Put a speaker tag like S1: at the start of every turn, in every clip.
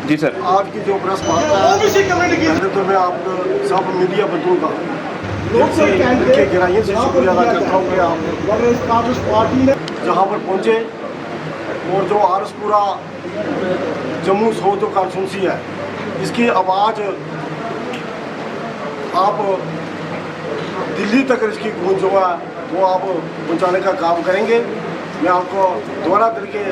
S1: जी sir.
S2: आज की जो प्रेस वार्ता है, पहले तो मैं आप सब मीडिया बंधुओं का दिल से उनके गहराइयों से शुक्रिया अदा करता हूँ कि आप जहाँ पर पहुँचे और जो आरसपुरा जम्मू सोच जो कॉन्स्टिट्यूंसी है, इसकी आवाज़ आप दिल्ली तक इसकी गूंज जो है वो आप पहुँचाने का काम करेंगे। मैं आपको दोबारा दिल के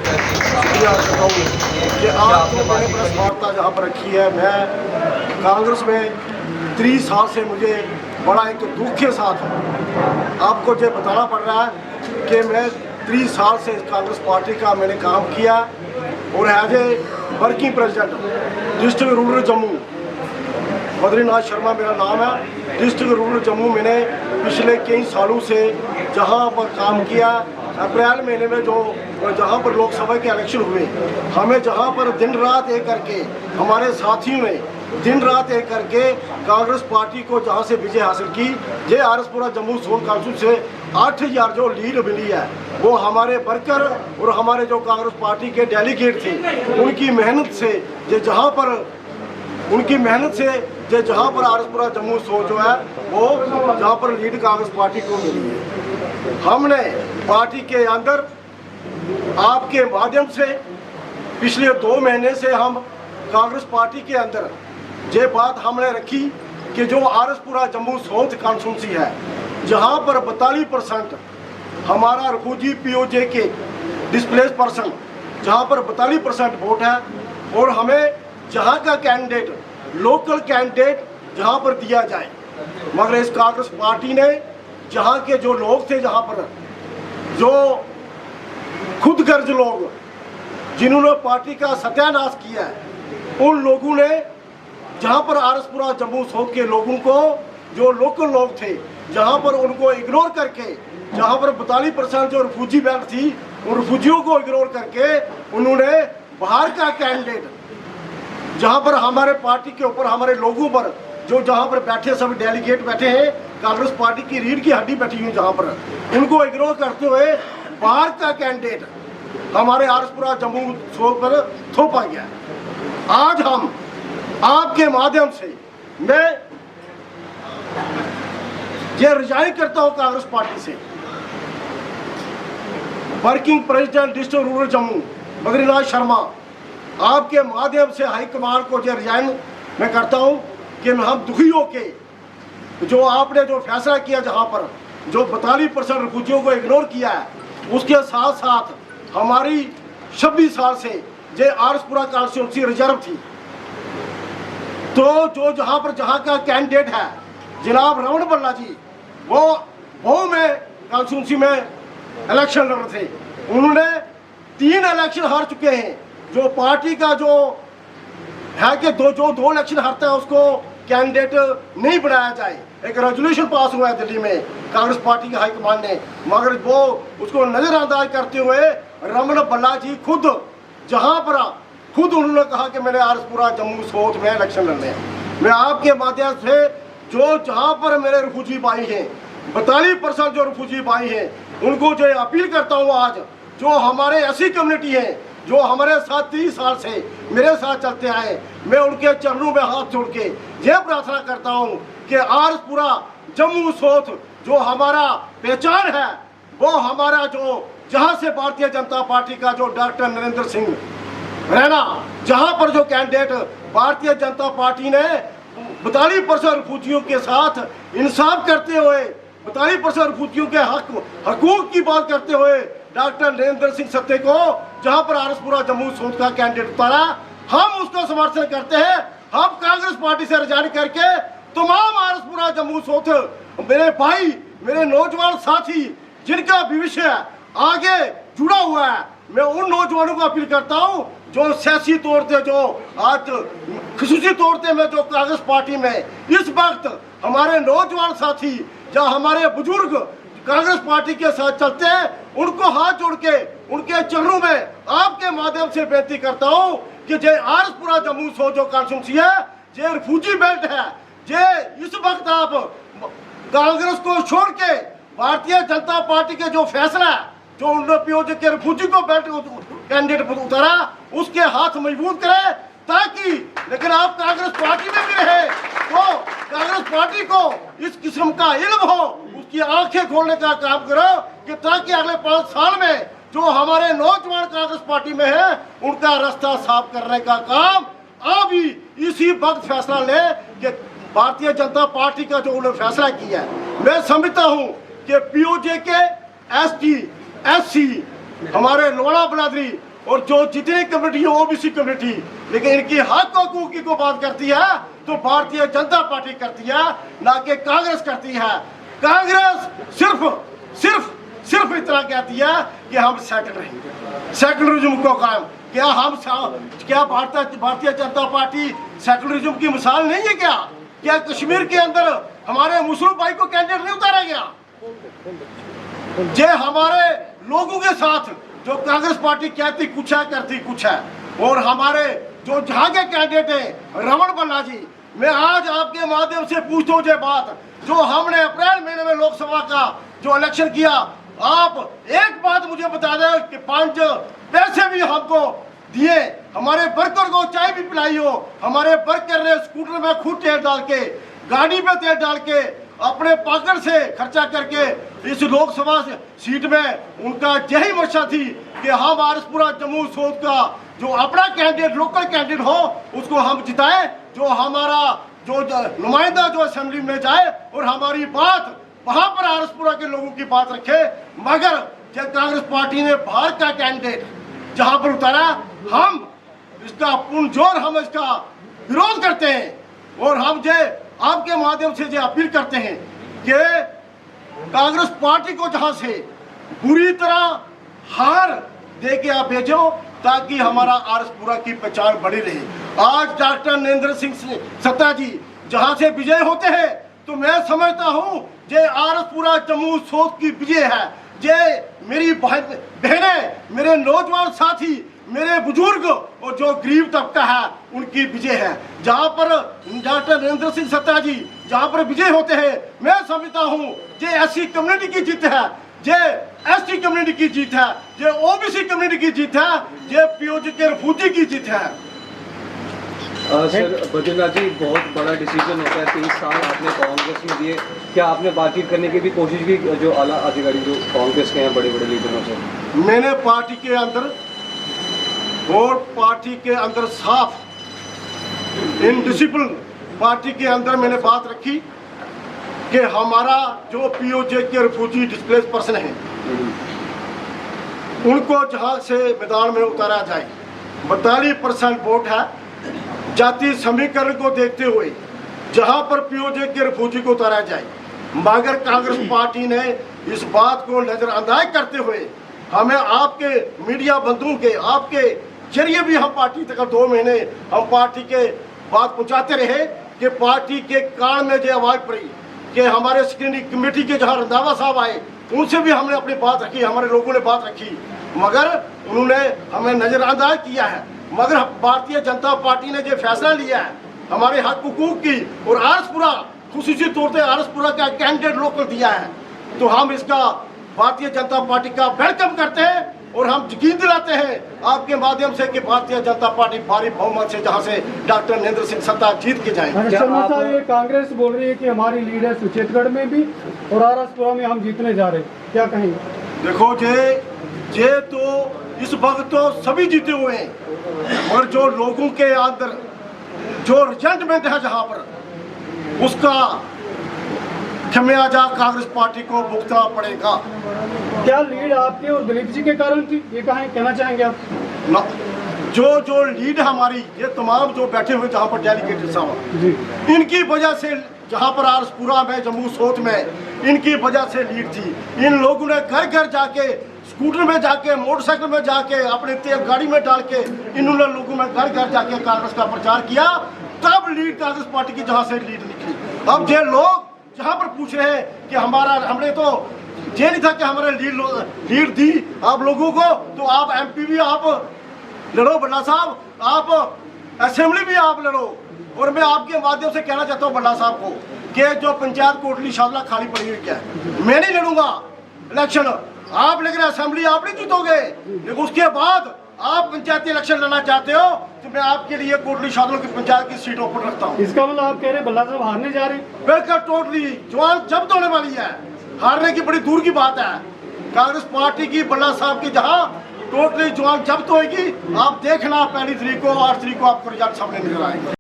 S2: शुक्रिया करता हूँ कि आज जो मैंने प्रेस वार्ता जहाँ पर रखी है, मैं कांग्रेस में 30 साल से मुझे बड़ा एक दुख के साथ आपको जो बताना पड़ रहा है कि मैं 30 साल से कांग्रेस पार्टी का मैंने काम किया और as a working president district rural Jammu, Badrinath Sharma मेरा नाम है। डिस्ट्रिक्ट रूरल जम्मू मैंने पिछले कई सालों से जहां पर काम किया। अप्रैल महीने में जो जहां पर लोकसभा के इलेक्शन हुए, हमें जहां पर दिन रात एक करके हमारे साथियों ने दिन रात एक करके कांग्रेस पार्टी को जहां से विजय हासिल की, ये आरसपुरा जम्मू सोल काउंसिल से 8000 जो लीड मिली है, वो हमारे वर्कर और हमारे जो कांग्रेस पार्टी के डेलीगेट थे उनकी मेहनत से जो जहां पर जहाँ पर आरसपुरा जम्मू सो जो है वो जहाँ पर लीड कांग्रेस पार्टी को मिली है। हमने पार्टी के अंदर आपके माध्यम से पिछले 2 महीने से हम कांग्रेस पार्टी के अंदर ये बात हमने रखी कि जो आरसपुरा जम्मू साउथ कॉन्स्टिट्यूंसी है, जहाँ पर 42% हमारा रिफ्यूजी पीओजे के डिस्प्लेस पर्सन, जहाँ पर 42% वोट है और हमें जहाँ का कैंडिडेट लोकल कैंडिडेट जहाँ पर दिया जाए, मगर इस कांग्रेस पार्टी ने जहाँ के जो लोग थे, जहाँ पर जो खुद गर्ज लोग जिन्होंने पार्टी का सत्यानाश किया है, उन लोगों ने जहाँ पर आरसपुरा जम्मू साउथ के लोगों को, जो लोकल लोग थे, जहाँ पर उनको इग्नोर करके, जहाँ पर 42% जो रिफ्यूजी बेल्ट थी, उन रिफ्यूजियों को इग्नोर करके उन्होंने बाहर का कैंडिडेट, जहाँ पर हमारे पार्टी के ऊपर हमारे लोगों पर जो जहाँ पर बैठे सब डेलीगेट बैठे हैं, कांग्रेस पार्टी की रीढ़ की हड्डी बैठी हुई, जहाँ पर उनको इग्नोर करते हुए बाहर का कैंडिडेट हमारे आरसपुरा जम्मू सोल पर थोपा गया। आज हम आपके माध्यम से मैं ये रिजाइन करता हूँ कांग्रेस पार्टी से। Working president district rural Jammu Badrinath Sharma, आपके माध्यम से हाईकमान को जो रिजाइन मैं करता हूं कि हम दुखी होके जो आपने जो फैसला किया, जहां पर जो 42% रिफ्यूजियों को इग्नोर किया है, उसके साथ साथ हमारी 26 साल से जो आरसपुरा कॉन्स्टिट्यूंसी रिजर्व थी, तो जो जहां का कैंडिडेट है जनाब रमन बल्ला जी, वो में कॉन्स्टिट्यूंसी में इलेक्शन लड़ रहे थे। उन्होंने 3 इलेक्शन हार चुके हैं। जो पार्टी का जो है कि दो इलेक्शन हारता है उसको कैंडिडेट नहीं बनाया जाए, एक रेजोल्यूशन पास हुआ है दिल्ली में कांग्रेस पार्टी के हाईकमान ने, मगर वो उसको नजरअंदाज करते हुए रमन बल्ला जी खुद उन्होंने कहा कि मैंने आरसपुरा जम्मू साउथ में इलेक्शन लड़ने हैं। मैं आपके माध्यम से जो जहाँ पर मेरे रिफ्यूजी भाई हैं, 42% जो रिफ्यूजी भाई हैं, उनको जो अपील करता हूँ, आज जो हमारे ऐसी कम्युनिटी है जो हमारे साथ 30 साल से मेरे साथ चलते आए, मैं उनके चरणों में हाथ जोड़ के यह प्रार्थना करता हूं कि आरसपुरा जम्मू साउथ जो हमारा पहचान है, वो हमारा जो जहां से भारतीय जनता पार्टी का जो डॉक्टर नरेंद्र सिंह रैना, जहां पर जो कैंडिडेट भारतीय जनता पार्टी ने 42% रिफ्यूजियों के साथ इंसाफ करते हुए, 42% रिफ्यूजियों के हकूक की बात करते हुए डॉक्टर नरेंद्र सिंह सत्ते को जहां पर आरसपुरा जम्मू साउथ का कैंडिडेट उतारा, हम उसका समर्थन करते हैं। हम कांग्रेस पार्टी से रिजाइन करके तमाम आरसपुरा जम्मू साउथ मेरे भाई, मेरे नौजवान साथी जिनका भविष्य आगे जुड़ा हुआ है, मैं उन नौजवानों को अपील करता हूं जो सियासी तौर पे, जो आज खसूसी तौर पे मैं जो कांग्रेस पार्टी में इस वक्त हमारे नौजवान साथी या हमारे बुजुर्ग कांग्रेस पार्टी के साथ चलते हैं, उनको हाथ जोड़ के उनके चरणों में आपके माध्यम से बेनती करता हूं कि जे आरसपुरा जम्मू साउथ जो कॉन्स्टिट्यूंसी है, जे रिफ्यूजी बेल्ट है, जे इस वक्त आप कांग्रेस को छोड़ के भारतीय जनता पार्टी के जो फैसला है, जो उन्होंने पीओजे के रिफ्यूजी को बेल्ट कैंडिडेट पर उतारा उसके हाथ मजबूत करे ताकि, लेकिन आप कांग्रेस पार्टी में भी रहे तो कांग्रेस पार्टी को इस किस्म का इल्म हो, उसकी आंखें खोलने का काम करो कि ताकि अगले 5 साल में जो हमारे नौजवान कांग्रेस पार्टी में है उनका रास्ता साफ करने का काम अभी इसी वक्त फैसला ले कि भारतीय जनता पार्टी का जो उन्होंने फैसला किया है। मैं समझता हूं कि पीओजे के एसटी एससी हमारे लोड़ा बिरादरी और जो जितनी कम्युनिटी है ओबीसी कम्युनिटी, लेकिन इनकी हक हकूक की को बात करती है तो भारतीय जनता पार्टी करती है, ना कि कांग्रेस करती है। कांग्रेस सिर्फ इतना कहती है कि हम सेकुलरिज्म को कायम, क्या भारतीय जनता पार्टी सेकुलरिज्म की मिसाल नहीं है? क्या कश्मीर के अंदर हमारे मुस्लिम भाई को कैंडिडेट नहीं उतारा गया? जे हमारे लोगों के साथ जो कांग्रेस पार्टी कहती कुछ है करती कुछ है, और हमारे जो जहाँ के कैंडिडेट हैं रमन बन्ना जी, मैं आज आपके माध्यम से पूछता हूँ ये बात, जो हमने अप्रैल महीने में लोकसभा का जो इलेक्शन किया, आप एक बात मुझे बता दें कि 5 पैसे भी हमको दिए, हमारे वर्कर को चाय भी पिलाई हो, हमारे वर्कर ने स्कूटर में खुद तेल डाल के, गाड़ी में तेल डाल के, अपने पॉकेट से खर्चा करके इस लोकसभा सीट में उनका यही मंशा थी कि हम आरसपुरा जम्मू सोत का जो अपना कैंडिडेट लोकल कैंडिडेट हो उसको हम जिताए, जो हमारा जो नुमाइंदा जो असेंबली में जाए और हमारी बात वहां पर आरसपुरा के लोगों की बात रखे। मगर जब कांग्रेस पार्टी ने बाहर का कैंडिडेट जहां पर उतारा, हम इसका पुरजोर हम इसका विरोध करते हैं और हम जो आपके माध्यम से जो अपील करते हैं कि कांग्रेस पार्टी को जहां से बुरी तरह हार दे के आप भेजो ताकि हमारा आरसपुरा की पहचान बनी रहे। आज डॉक्टर नरेंद्र सिंह सत्ता जी जहां से विजय होते हैं तो मैं समझता हूं जे आरसपुरा जम्मू सोत की विजय है, जे मेरी बहनें, मेरे नौजवान साथी, मेरे बुजुर्ग और जो गरीब तबका है उनकी विजय है। जहां पर डॉक्टर नरेंद्र सिंह सत्ता जी जहां पर विजय होते हैं, मैं समझता हूं जे एससी कम्युनिटी की जीत है, जे एसटी कम्युनिटी की जीत है, जे ओबीसी कम्युनिटी की जीत है, जे पीओजे के रिफ्यूजी की जीत है।
S1: सर बद्रीनाथ जी, बहुत बड़ा डिसीजन होता है, 23 साल आपने कांग्रेस में दिए, क्या आपने बातचीत करने की भी कोशिश की जो आला अधिकारी जो कांग्रेस के हैं बड़े बड़े लीडरों से?
S2: मैंने पार्टी के अंदर और पार्टी के अंदर साफ इनडिसिप्लिन पार्टी के अंदर मैंने बात रखी कि हमारा जो पीओजे के रिफ्यूजी डिस्प्लेस पर्सन है उनको जहां से मैदान में उतारा जाए। 42% वोट है, जाति समीकरण को देखते हुए जहां पर पीओजे के रिफ्यूजी को उतारा जाए, मगर कांग्रेस पार्टी ने इस बात को नजरअंदाज करते हुए हमें आपके मीडिया बंधुओं के आपके जरिए भी हम पार्टी तक 2 महीने हम पार्टी के बात पहुंचाते रहे कि पार्टी के कान में जो आवाज़ पड़ी कि हमारे स्क्रीनिंग कमेटी के जहां रंधावा साहब आए उनसे भी हमने अपनी बात रखी, हमारे लोगों ने बात रखी, मगर उन्होंने हमें नज़रअंदाज किया है। मगर भारतीय जनता पार्टी ने जो फैसला लिया है हमारे हक हुकूक की और आरसपुरा खुसूसी तौर पर आरसपुरा का कैंडिडेट लोकल दिया है, तो हम इसका भारतीय जनता पार्टी का वेलकम करते हैं और हम यकीन दिलाते हैं आपके माध्यम से कि भारतीय जनता पार्टी भारी बहुमत से जहां से डॉक्टर नरेंद्र सिंह सत्ता जीत के जाएंगे।
S3: शर्मा साहब, ये कांग्रेस बोल रही है कि हमारी लीड है सुचेतगढ़ में भी और आरसपुरा में हम जीतने जा रहे हैं, क्या कहेंगे?
S2: देखो जे तो इस वक्त तो सभी जीते हुए हैं और जो लोगों के अंदर जो रिजल्टमेंट है जहां पर उसका खमियाजा कांग्रेस पार्टी को भुगतना पड़ेगा।
S3: क्या लीड आपके और दिलीप जी के कारण थी, ये कहना चाहेंगे आप?
S2: जो लीड हमारी ये तमाम जो बैठे हुए जहाँ पर डेलीगेट साहब इनकी वजह से जहाँ पर आरसपुरा में जम्मू सोत में इनकी वजह से लीड थी। इन लोगों ने घर घर जाके स्कूटर में जाके मोटरसाइकिल में जाके अपने तेल गाड़ी में डाल के इन्होंने लोगों में घर घर जाके कांग्रेस का प्रचार किया, तब लीड कांग्रेस पार्टी की जहाँ से लीड निकली। अब ये लोग जहाँ पर पूछ रहे हैं कि हमने तो ये नहीं था कि हमारे लीड दी आप लोगों को, तो आप एमपी भी आप लड़ो बल्ला साहब, आप असेंबली भी आप लड़ो। और मैं आपके माध्यम से कहना चाहता हूँ बल्ला साहब को कि जो पंचायत कोटली शादला खाली पड़ी हुई है, मैं नहीं लड़ूंगा इलेक्शन आप, लेकिन असेंबली आप नहीं जीतोगे। लेकिन उसके बाद आप पंचायती इलेक्शन लड़ना चाहते हो तो मैं आपके लिए कोटली शादलों की पंचायत की सीटों पर रखता हूँ।
S3: इसका मतलब आप कह रहे हैं बल्ला साहब हारने जा रहे हैं?
S2: बिल्कुल टोटली जवान जब्त होने वाली है, हारने की बड़ी दूर की बात है। कांग्रेस पार्टी की बल्ला साहब की जहां टोटली जवान जब्त होगी, आप देखना पहली तारीख को 8 तारीख को आपको रिजल्ट सामने निकल आएंगे।